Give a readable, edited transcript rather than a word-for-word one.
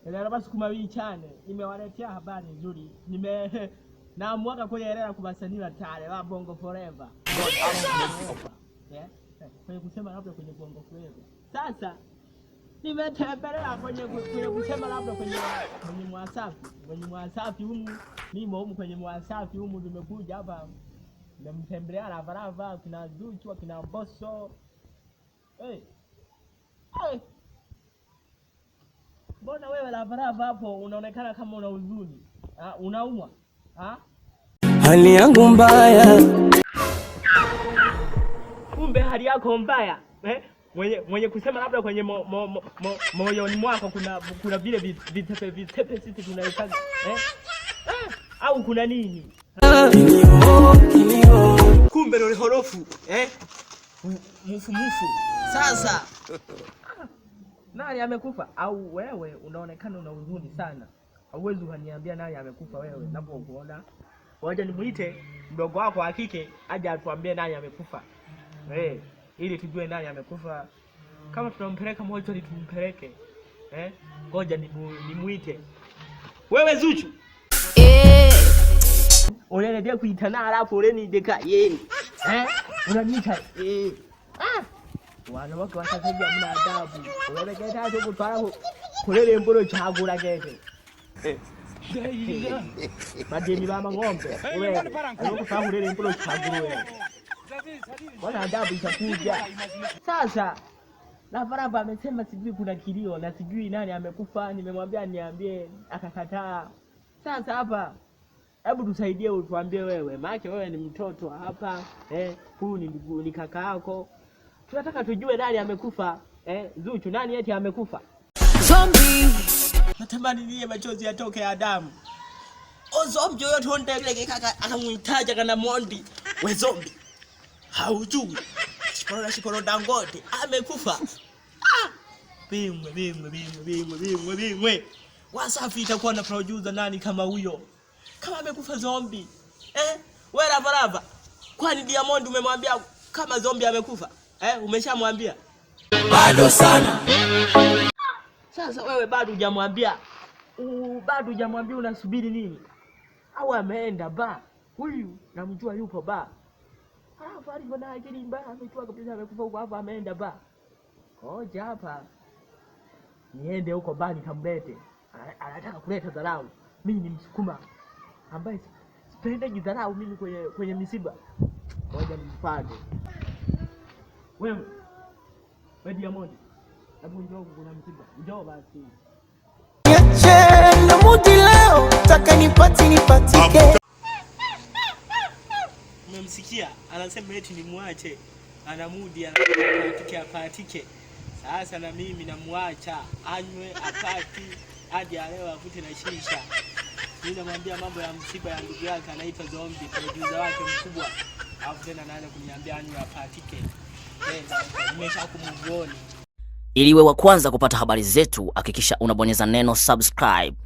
Leo siku mawili chane nimewaletea habari nzuri. Naamua kueleza kwa wasanii wa Tale wa Bongo Forever. Kwenye kusema labda kwenye Bongo Forever. Sasa nimetembelea kwenye kusema labda kwenye Mwasafi humu. Mimi humu kwenye Mwasafi humu nimekuja hapa. Nimemtembelea Lavalava, kina Zuchu, kina Mbosso. Mbona wewe Lavalava hapo unaonekana kama una huzuni? Unaumwa? Hali yangu mbaya. Kumbe hali yako mbaya. Mwenye kusema labda kwenye moyoni mwako kuna vile vitepe sisi tunaitaga. Au kuna nini? Kumbe ndio horofu. Mufu. Sasa nani amekufa? Au wewe unaonekana una huzuni sana. Hauwezi kuniambia nani amekufa wewe ninapokuona. Ngoja nimuite mdogo wako wa kike aje atuambie nani amekufa. Ili tujue nani amekufa. Kama tunampeleka moto ili tumpeleke. Ngoja nimuite. Wewe Zuchu. Unaendelea kuitana alafu uleni deka unaniita wanawake wa sasa hivi hamna adabu. Unaelekea hapo kutwala kulele mbolo chagula gete. Madeni baba ng'ombe. Wewe unataka kulele mbolo chagula wewe. Wana adabu itakuja. Sasa Lavalava amesema sijui kuna kilio na sijui nani amekufa. Nimemwambia niambie akakataa. Sasa hapa hebu tusaidie utuambie wewe. Maana wewe ni mtoto hapa. Huyu ni kaka yako. Tunataka tujue nani amekufa. Zuchu nani eti amekufa? Zombie. Natamani niye machozi yatoke ya damu. Zombie yote ondele kaka akamuitaja kana Mondi. We zombie. Haujui. Shikoro Dangote amekufa. Bimwe. Wasafi itakuwa na producer nani kama huyo? Kama amekufa zombie. Wewe Lavalava. Kwani Diamond umemwambia kama zombie amekufa? Umeshamwambia? Bado sana. Sasa wewe bado hujamwambia. Bado hujamwambia unasubiri nini? Au ameenda ba? Huyu namjua yupo ba. Fari bwana akili mbaya amechua kabisa amekufa huko hapa ameenda ba. Ngoja hapa. Niende huko ba nikamlete. Anataka kuleta dharau. Mimi ni Msukuma ambaye sipendi dharau mimi kwenye misiba. Ngoja nimpande. Wewe Diamond. Hebu njoo kuna msiba. Njoo basi. Na mudi leo taka nipatike. Umemsikia? Anasema eti nimwache. Ana mudi apatike. Sasa na mimi namuacha anywe apati hadi leo avute na shisha. Mimi namwambia mambo ya msiba ya ndugu yake anaitwa Zombie, producer wake mkubwa. Alafu tena naanza kuniambia anywe apatike. Nimeshakumvuoni. Ili uwe wa kwanza kupata habari zetu, hakikisha unabonyeza neno subscribe.